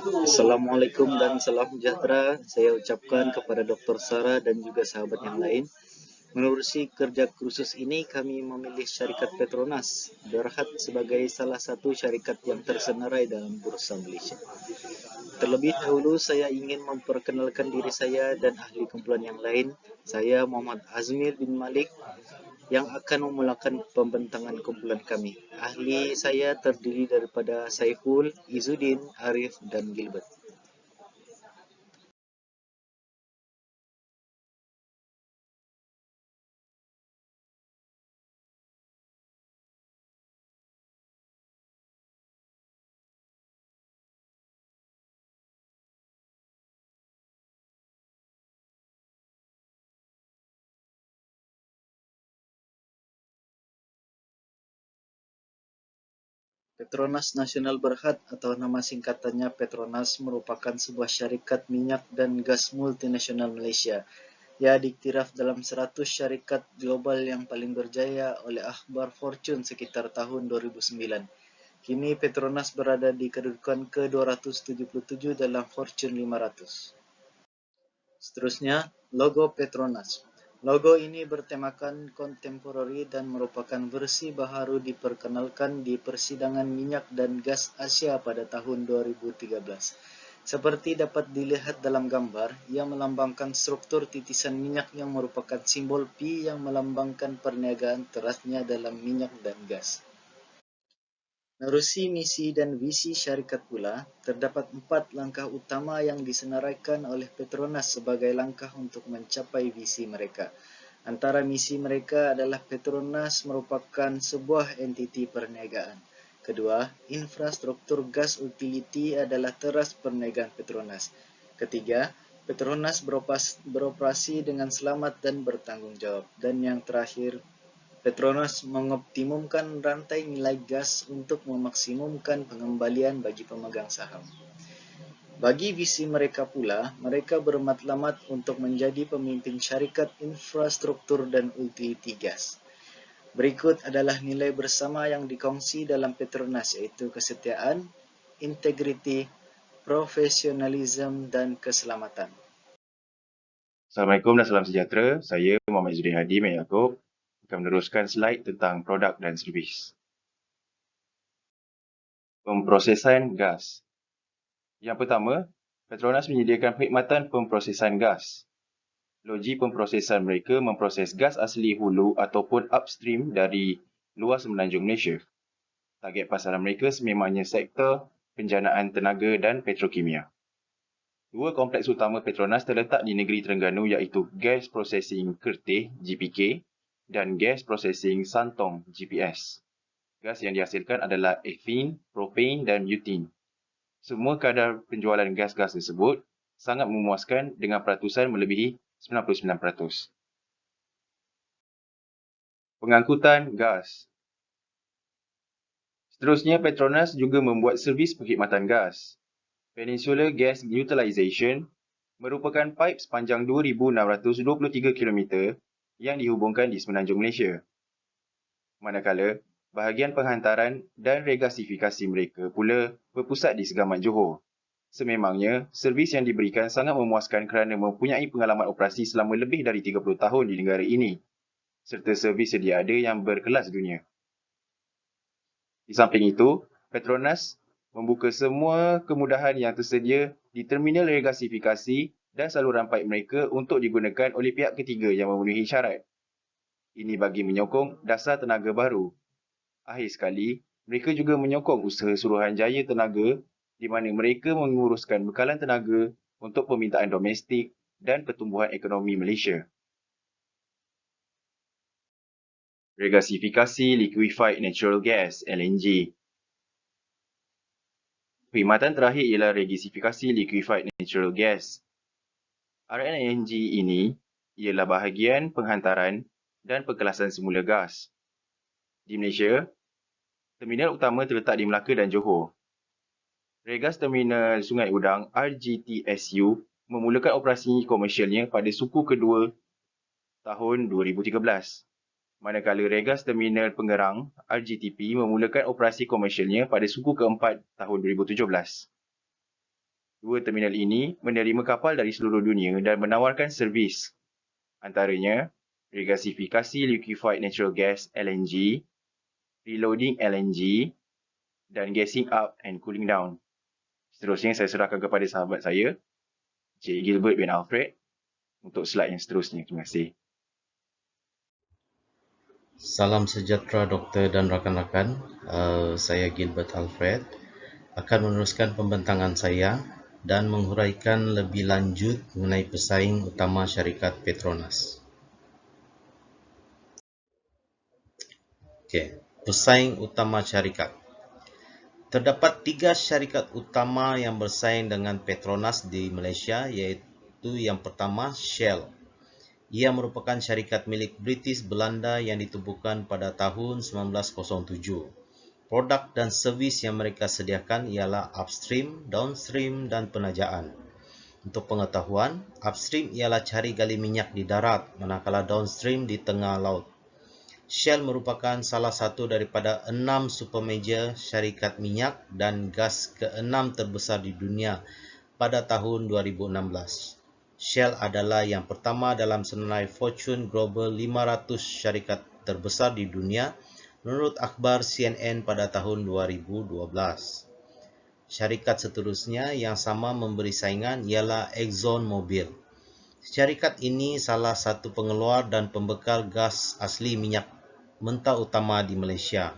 Assalamualaikum dan salam sejahtera. Saya ucapkan kepada Dr. Sarah dan juga sahabat yang lain. Menerusi kerja kursus ini, kami memilih syarikat Petronas Berhad sebagai salah satu syarikat yang tersenarai dalam Bursa Malaysia. Terlebih dahulu, saya ingin memperkenalkan diri saya dan ahli kumpulan yang lain. Saya Muhammad Azmir bin Malik yang akan memulakan pembentangan kumpulan kami. Ahli saya terdiri daripada Saiful, Izzuddin, Arif, dan Gilbert. Petronas Nasional Berhad atau nama singkatannya Petronas merupakan sebuah syarikat minyak dan gas multinasional Malaysia. Ia diiktiraf dalam 100 syarikat global yang paling berjaya oleh akhbar Fortune sekitar tahun 2009. Kini Petronas berada di kedudukan ke-277 dalam Fortune 500. Seterusnya, logo Petronas. Logo ini bertemakan kontemporari dan merupakan versi baharu diperkenalkan di Persidangan Minyak dan Gas Asia pada tahun 2013. Seperti dapat dilihat dalam gambar, ia melambangkan struktur titisan minyak yang merupakan simbol P yang melambangkan perniagaan terasnya dalam minyak dan gas. Menerusi misi dan visi syarikat pula, terdapat 4 langkah utama yang disenaraikan oleh Petronas sebagai langkah untuk mencapai visi mereka. Antara misi mereka adalah Petronas merupakan sebuah entiti perniagaan. Kedua, infrastruktur gas utiliti adalah teras perniagaan Petronas. Ketiga, Petronas beroperasi dengan selamat dan bertanggungjawab. Dan yang terakhir, Petronas mengoptimumkan rantai nilai gas untuk memaksimumkan pengembalian bagi pemegang saham. Bagi visi mereka pula, mereka bermatlamat untuk menjadi pemimpin syarikat infrastruktur dan utiliti gas. Berikut adalah nilai bersama yang dikongsi dalam Petronas, iaitu kesetiaan, integriti, profesionalisme dan keselamatan. Assalamualaikum dan salam sejahtera. Saya Muhammad Izzuddin Hadi bin Yaakob akan meneruskan slide tentang produk dan servis. Pemprosesan gas. Yang pertama, Petronas menyediakan perkhidmatan pemprosesan gas. Logi pemprosesan mereka memproses gas asli hulu ataupun upstream dari luar semenanjung Malaysia. Target pasaran mereka sememangnya sektor penjanaan tenaga dan petrokimia. Dua kompleks utama Petronas terletak di negeri Terengganu iaitu Gas Processing Kerteh GPK dan Gas Processing Santong GPS. Gas yang dihasilkan adalah ethane, propane dan butane. Semua kadar penjualan gas-gas tersebut sangat memuaskan dengan peratusan melebihi 99%. Pengangkutan gas. Seterusnya, Petronas juga membuat servis perkhidmatan gas. Peninsular Gas Utilization merupakan paip sepanjang 2,623 km yang dihubungkan di semenanjung Malaysia. Manakala, bahagian penghantaran dan regasifikasi mereka pula berpusat di Segamat Johor. Sememangnya, servis yang diberikan sangat memuaskan kerana mempunyai pengalaman operasi selama lebih dari 30 tahun di negara ini, serta servis sedia ada yang berkelas dunia. Di samping itu, Petronas membuka semua kemudahan yang tersedia di terminal regasifikasi dan saluran paip mereka untuk digunakan oleh pihak ketiga yang memenuhi syarat. Ini bagi menyokong dasar tenaga baru. Akhir sekali, mereka juga menyokong usaha Suruhanjaya Tenaga di mana mereka menguruskan bekalan tenaga untuk permintaan domestik dan pertumbuhan ekonomi Malaysia. Regasifikasi Liquefied Natural Gas (LNG). Perkhidmatan terakhir ialah regasifikasi Liquefied Natural Gas. RLNG ini ialah bahagian penghantaran dan pengkelasan semula gas. Di Malaysia, terminal utama terletak di Melaka dan Johor. Regas Terminal Sungai Udang RGTSU memulakan operasi komersialnya pada suku kedua tahun 2013. Manakala Regas Terminal Pengerang RGTP memulakan operasi komersialnya pada suku keempat tahun 2017. Dua terminal ini menerima kapal dari seluruh dunia dan menawarkan servis, antaranya regasifikasi liquefied natural gas (LNG), reloading LNG, dan gassing up and cooling down. Seterusnya saya serahkan kepada sahabat saya, Encik Gilbert bin Alfred, untuk slide yang seterusnya. Terima kasih. Salam sejahtera doktor dan rakan-rakan. Saya Gilbert Alfred akan meneruskan pembentangan saya dan menghuraikan lebih lanjut mengenai pesaing utama syarikat Petronas. Pesaing utama syarikat. Terdapat 3 syarikat utama yang bersaing dengan Petronas di Malaysia, iaitu yang pertama Shell. Ia merupakan syarikat milik British Belanda yang ditubuhkan pada tahun 1907. Produk dan servis yang mereka sediakan ialah upstream, downstream dan penajaan. Untuk pengetahuan, upstream ialah cari gali minyak di darat, manakala downstream di tengah laut. Shell merupakan salah satu daripada 6 supermajor syarikat minyak dan gas ke-6 terbesar di dunia pada tahun 2016. Shell adalah yang pertama dalam senarai Fortune Global 500 syarikat terbesar di dunia menurut akhbar CNN pada tahun 2012. Syarikat seterusnya yang sama memberi saingan ialah ExxonMobil. Syarikat ini salah satu pengeluar dan pembekal gas asli minyak mentah utama di Malaysia.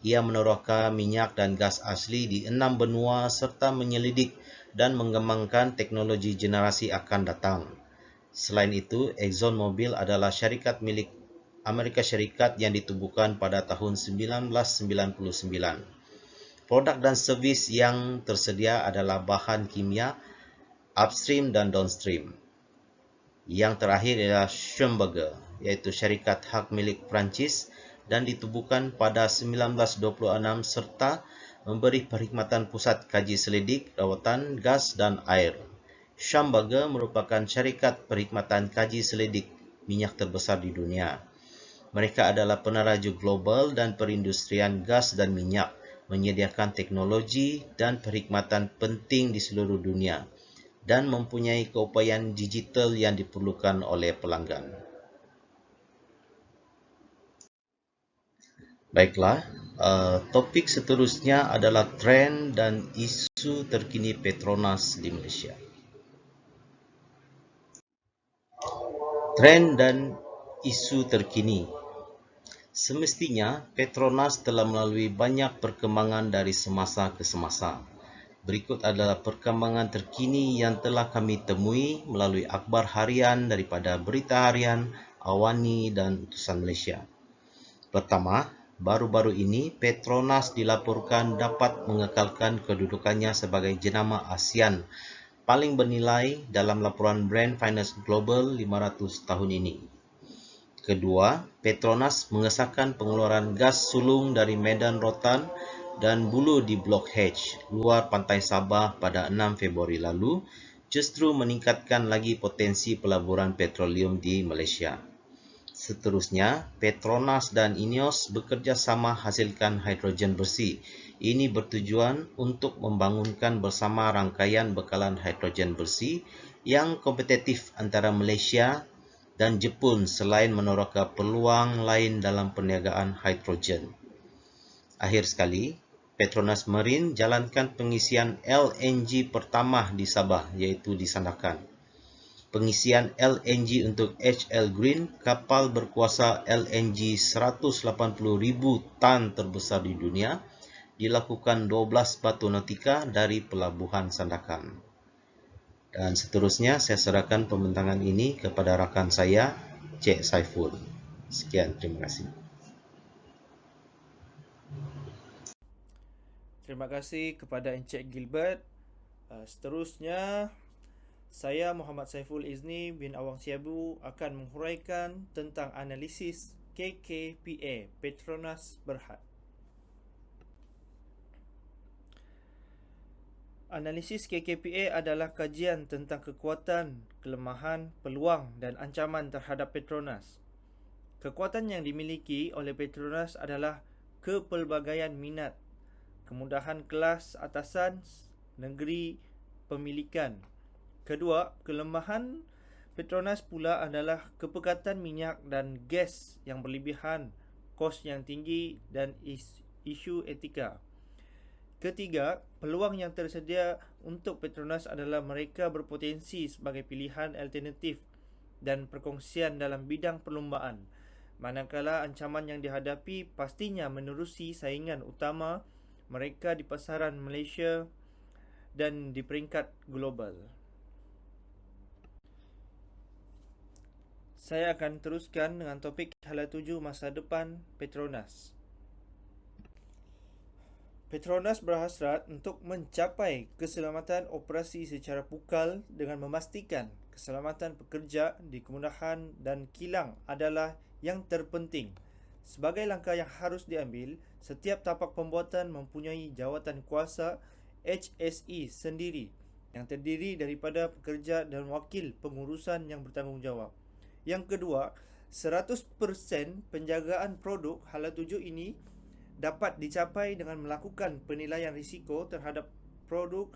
Ia meneroka minyak dan gas asli di 6 benua serta menyelidik dan mengembangkan teknologi generasi akan datang. Selain itu, ExxonMobil adalah syarikat milik Amerika Syarikat yang ditubuhkan pada tahun 1999. Produk dan servis yang tersedia adalah bahan kimia, upstream dan downstream. Yang terakhir ialah Schlumberger, iaitu syarikat hak milik Perancis dan ditubuhkan pada 1926 serta memberi perkhidmatan pusat kaji selidik, rawatan, gas dan air. Schlumberger merupakan syarikat perkhidmatan kaji selidik minyak terbesar di dunia. Mereka adalah peneraju global dan perindustrian gas dan minyak, menyediakan teknologi dan perkhidmatan penting di seluruh dunia, dan mempunyai keupayaan digital yang diperlukan oleh pelanggan. Baiklah, topik seterusnya adalah trend dan isu terkini Petronas di Malaysia. Trend dan isu terkini. Semestinya, Petronas telah melalui banyak perkembangan dari semasa ke semasa. Berikut adalah perkembangan terkini yang telah kami temui melalui akhbar harian daripada Berita Harian, Awani dan Utusan Malaysia. Pertama, baru-baru ini Petronas dilaporkan dapat mengekalkan kedudukannya sebagai jenama ASEAN paling bernilai dalam laporan Brand Finance Global 500 tahun ini. Kedua, Petronas mengesahkan pengeluaran gas sulung dari Medan Rotan dan Bulu di Blok H, luar pantai Sabah pada 6 Februari lalu, justru meningkatkan lagi potensi pelaburan petroleum di Malaysia. Seterusnya, Petronas dan INEOS bekerjasama hasilkan hidrogen bersih. Ini bertujuan untuk membangunkan bersama rangkaian bekalan hidrogen bersih yang kompetitif antara Malaysia dan Jepun selain meneroka peluang lain dalam perniagaan hidrogen. Akhir sekali, Petronas Marine jalankan pengisian LNG pertama di Sabah, iaitu di Sandakan. Pengisian LNG untuk HL Green, kapal berkuasa LNG 180,000 tan terbesar di dunia, dilakukan 12 batu nautika dari pelabuhan Sandakan. Dan seterusnya saya serahkan pembentangan ini kepada rakan saya, Cik Saiful. Sekian, terima kasih. Terima kasih kepada Encik Gilbert. Seterusnya, saya Muhammad Saiful Izni bin Awang Siabu akan menghuraikan tentang analisis KKPA, Petronas Berhad. Analisis KKPA adalah kajian tentang kekuatan, kelemahan, peluang dan ancaman terhadap Petronas. Kekuatan yang dimiliki oleh Petronas adalah kepelbagaian minat, kemudahan kelas atasan negeri pemilikan. Kedua, kelemahan Petronas pula adalah kepekatan minyak dan gas yang berlebihan, kos yang tinggi dan isu etika. Ketiga, peluang yang tersedia untuk Petronas adalah mereka berpotensi sebagai pilihan alternatif dan perkongsian dalam bidang perlumbaan, manakala ancaman yang dihadapi pastinya menerusi saingan utama mereka di pasaran Malaysia dan di peringkat global. Saya akan teruskan dengan topik hala tuju masa depan Petronas. Petronas berhasrat untuk mencapai keselamatan operasi secara pukal dengan memastikan keselamatan pekerja di kemudahan dan kilang adalah yang terpenting. Sebagai langkah yang harus diambil, setiap tapak pembuatan mempunyai jawatan kuasa HSE sendiri yang terdiri daripada pekerja dan wakil pengurusan yang bertanggungjawab. Yang kedua, 100% penjagaan produk hala tuju ini dapat dicapai dengan melakukan penilaian risiko terhadap produk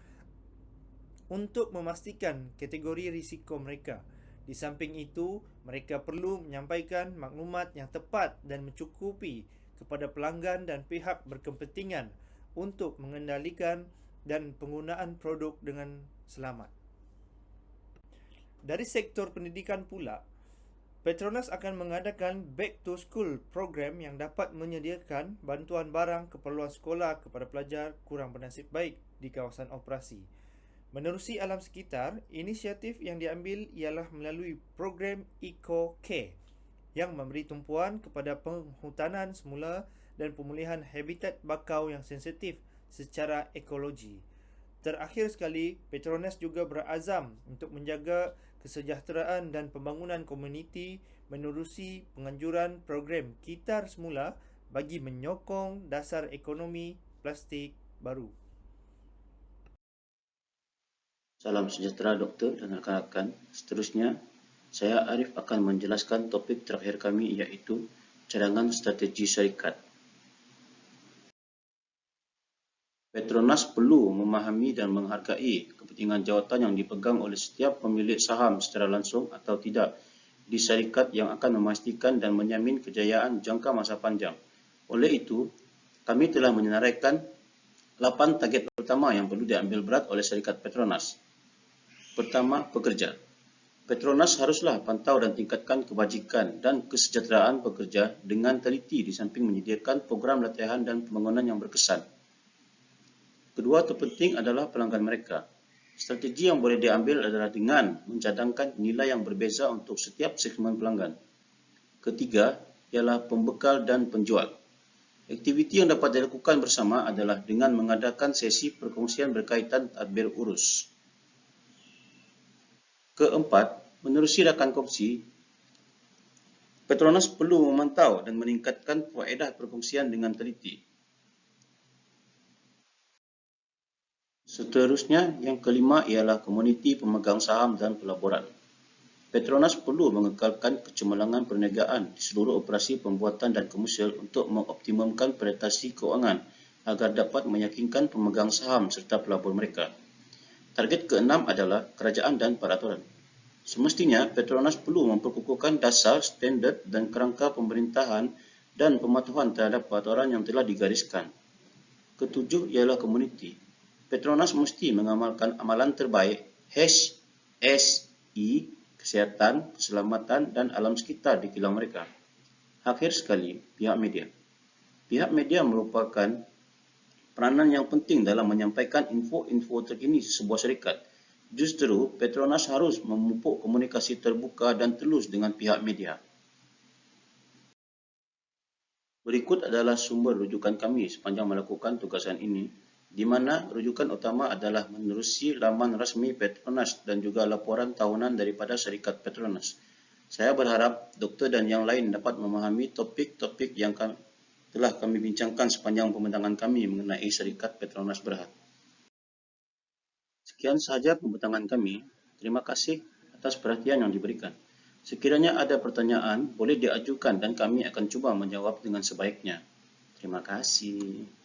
untuk memastikan kategori risiko mereka. Di samping itu, mereka perlu menyampaikan maklumat yang tepat dan mencukupi kepada pelanggan dan pihak berkepentingan untuk mengendalikan dan penggunaan produk dengan selamat. Dari sektor pendidikan pula, Petronas akan mengadakan Back to School program yang dapat menyediakan bantuan barang keperluan sekolah kepada pelajar kurang bernasib baik di kawasan operasi. Menerusi alam sekitar, inisiatif yang diambil ialah melalui program Eco-Care yang memberi tumpuan kepada penghutanan semula dan pemulihan habitat bakau yang sensitif secara ekologi. Terakhir sekali, Petronas juga berazam untuk menjaga kesejahteraan dan pembangunan komuniti menerusi penganjuran program Kitar Semula bagi menyokong dasar ekonomi plastik baru. Salam sejahtera doktor dan rakan-rakan. Seterusnya, saya Arif akan menjelaskan topik terakhir kami iaitu cadangan strategi syarikat. Petronas perlu memahami dan menghargai kepentingan jawatan yang dipegang oleh setiap pemilik saham secara langsung atau tidak di syarikat yang akan memastikan dan menjamin kejayaan jangka masa panjang. Oleh itu, kami telah menyenaraikan 8 target utama yang perlu diambil berat oleh syarikat Petronas. Pertama, pekerja. Petronas haruslah pantau dan tingkatkan kebajikan dan kesejahteraan pekerja dengan teliti di samping menyediakan program latihan dan pembangunan yang berkesan. Kedua terpenting adalah pelanggan mereka. Strategi yang boleh diambil adalah dengan mencadangkan nilai yang berbeza untuk setiap segmen pelanggan. Ketiga ialah pembekal dan penjual. Aktiviti yang dapat dilakukan bersama adalah dengan mengadakan sesi perkongsian berkaitan tadbir urus. Keempat, menerusi rakan kongsi, Petronas perlu memantau dan meningkatkan faedah perkongsian dengan teliti. Seterusnya, yang kelima ialah komuniti pemegang saham dan pelaburan. Petronas perlu mengekalkan kecemerlangan perniagaan di seluruh operasi pembuatan dan komersial untuk mengoptimumkan prestasi keuangan agar dapat meyakinkan pemegang saham serta pelabur mereka. Target keenam adalah kerajaan dan peraturan. Semestinya, Petronas perlu memperkukuhkan dasar, standard dan kerangka pemerintahan dan pematuhan terhadap peraturan yang telah digariskan. Ketujuh ialah komuniti. Petronas mesti mengamalkan amalan terbaik HSE, kesihatan, keselamatan dan alam sekitar di kilang mereka. Akhir sekali, pihak media. Pihak media merupakan peranan yang penting dalam menyampaikan info-info terkini sebuah syarikat. Justru, Petronas harus memupuk komunikasi terbuka dan telus dengan pihak media. Berikut adalah sumber rujukan kami sepanjang melakukan tugasan ini, di mana rujukan utama adalah menerusi laman rasmi Petronas dan juga laporan tahunan daripada syarikat Petronas. Saya berharap doktor dan yang lain dapat memahami topik-topik yang telah kami bincangkan sepanjang pembentangan kami mengenai syarikat Petronas Berhad. Sekian sahaja pembentangan kami. Terima kasih atas perhatian yang diberikan. Sekiranya ada pertanyaan, boleh diajukan dan kami akan cuba menjawab dengan sebaiknya. Terima kasih.